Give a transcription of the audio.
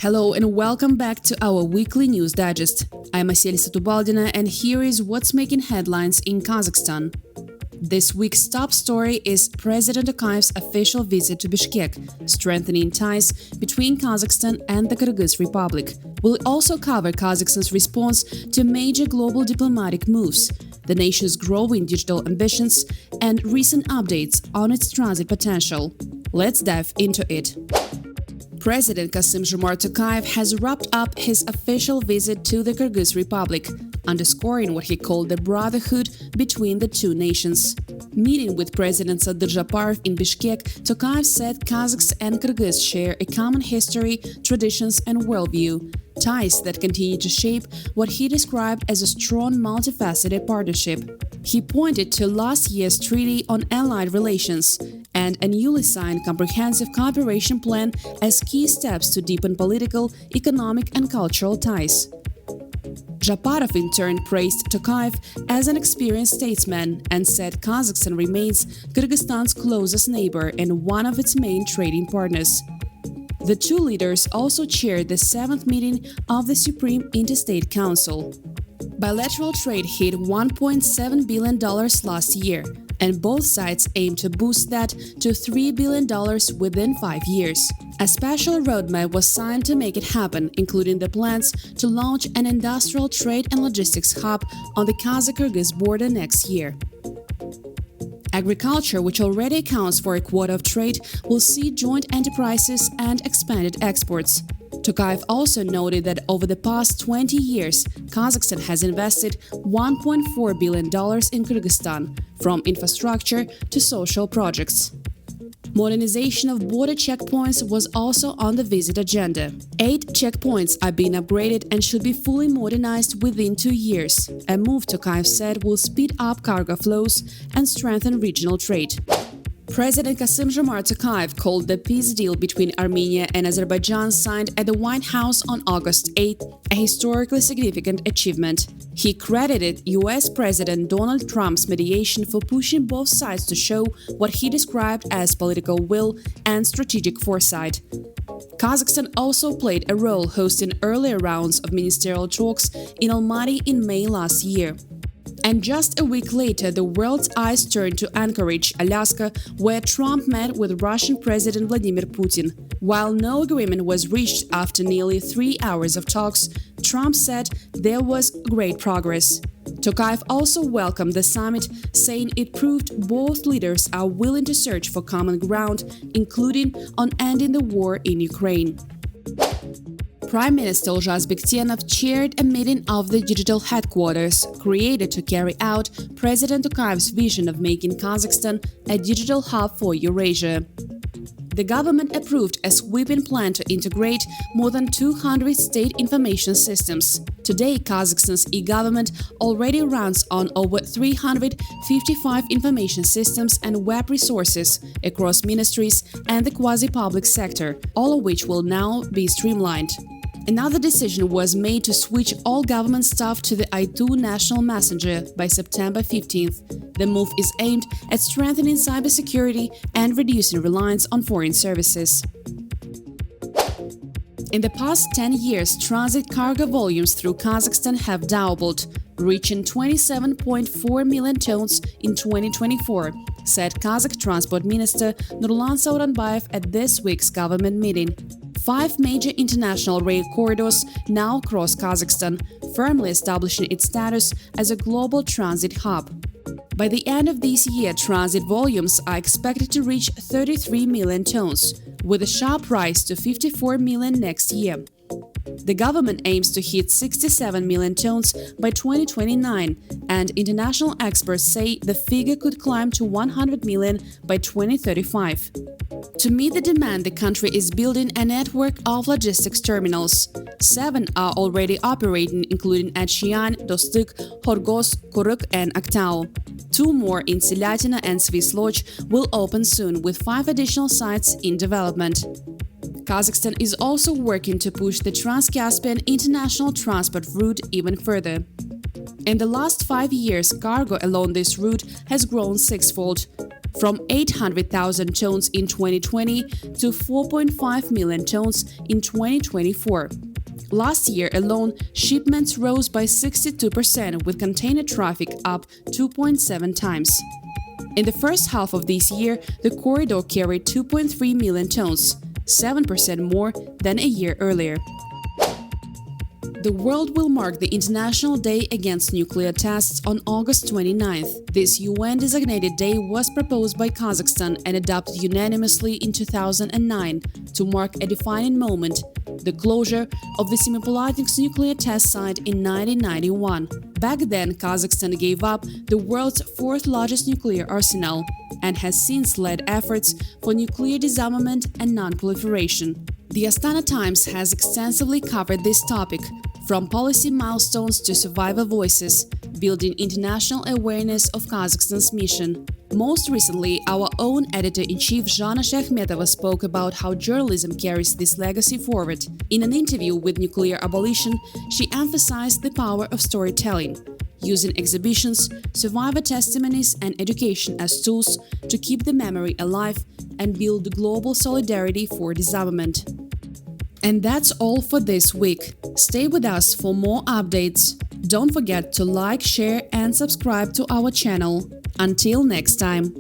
Hello and welcome back to our weekly news digest. I'm Asel Satubaldina and here is what's making headlines in Kazakhstan. This week's top story is President Tokayev's official visit to Bishkek, strengthening ties between Kazakhstan and the Kyrgyz Republic. We'll also cover Kazakhstan's response to major global diplomatic moves, the nation's growing digital ambitions, and recent updates on its transit potential. Let's dive into it. President Kassym-Jomart Tokayev has wrapped up his official visit to the Kyrgyz Republic, underscoring what he called the brotherhood between the two nations. Meeting with President Sadyr Japarov in Bishkek, Tokayev said Kazakhs and Kyrgyz share a common history, traditions and worldview, ties that continue to shape what he described as a strong multifaceted partnership. He pointed to last year's Treaty on Allied Relations and a newly signed comprehensive cooperation plan as key steps to deepen political, economic and cultural ties. Japarov in turn praised Tokayev as an experienced statesman and said Kazakhstan remains Kyrgyzstan's closest neighbor and one of its main trading partners. The two leaders also chaired the 7th meeting of the Supreme Interstate Council. Bilateral trade hit $1.7 billion last year, and both sides aim to boost that to $3 billion within 5 years. A special roadmap was signed to make it happen, including the plans to launch an industrial trade and logistics hub on the Kazakh-Kyrgyz border next year. Agriculture, which already accounts for a quarter of trade, will see joint enterprises and expanded exports. Tokayev also noted that over the past 20 years, Kazakhstan has invested $1.4 billion in Kyrgyzstan, from infrastructure to social projects. Modernization of border checkpoints was also on the visit agenda. 8 checkpoints are being upgraded and should be fully modernized within 2 years, a move Tokayev said will speed up cargo flows and strengthen regional trade. President Kassym-Jomart Tokayev called the peace deal between Armenia and Azerbaijan signed at the White House on August 8 a historically significant achievement. He credited US President Donald Trump's mediation for pushing both sides to show what he described as political will and strategic foresight. Kazakhstan also played a role hosting earlier rounds of ministerial talks in Almaty in May last year. And just a week later, the world's eyes turned to Anchorage, Alaska, where Trump met with Russian President Vladimir Putin. While no agreement was reached after nearly 3 hours of talks, Trump said there was great progress. Tokayev also welcomed the summit, saying it proved both leaders are willing to search for common ground, including on ending the war in Ukraine. Prime Minister Olzhas Bektenov chaired a meeting of the digital headquarters, created to carry out President Tokayev's vision of making Kazakhstan a digital hub for Eurasia. The government approved a sweeping plan to integrate more than 200 state information systems. Today, Kazakhstan's e-government already runs on over 355 information systems and web resources across ministries and the quasi-public sector, all of which will now be streamlined. Another decision was made to switch all government staff to the I2 National Messenger by September 15th. The move is aimed at strengthening cybersecurity and reducing reliance on foreign services. In the past 10 years, transit cargo volumes through Kazakhstan have doubled, reaching 27.4 million tons in 2024, said Kazakh Transport Minister Nurlan Sauranbayev at this week's government meeting. 5 major international rail corridors now cross Kazakhstan, firmly establishing its status as a global transit hub. By the end of this year, transit volumes are expected to reach 33 million tons, with a sharp rise to 54 million next year. The government aims to hit 67 million tons by 2029, and international experts say the figure could climb to 100 million by 2035. To meet the demand, the country is building a network of logistics terminals. 7 are already operating, including at Xi'an, Dostuk, Horgoz, Kuruk and Aktau. 2 more in Selyatina and Svislodge will open soon, with 5 additional sites in development. Kazakhstan is also working to push the Trans-Caspian international transport route even further. In the last 5 years, cargo along this route has grown 6-fold. from 800,000 tons in 2020 to 4.5 million tons in 2024. Last year alone, shipments rose by 62%, with container traffic up 2.7 times. In the first half of this year, the corridor carried 2.3 million tons, 7% more than a year earlier. The world will mark the International Day Against Nuclear Tests on August 29th. This UN-designated day was proposed by Kazakhstan and adopted unanimously in 2009 to mark a defining moment, the closure of the Semipalatinsk nuclear test site in 1991. Back then, Kazakhstan gave up the world's fourth largest nuclear arsenal and has since led efforts for nuclear disarmament and non-proliferation. The Astana Times has extensively covered this topic, from policy milestones to survivor voices, building international awareness of Kazakhstan's mission. Most recently, our own editor-in-chief Zhana Shahmetova spoke about how journalism carries this legacy forward. In an interview with Nuclear Abolition, she emphasized the power of storytelling, using exhibitions, survivor testimonies, and education as tools to keep the memory alive and build global solidarity for disarmament. And that's all for this week. Stay with us for more updates. Don't forget to like, share, and subscribe to our channel. Until next time.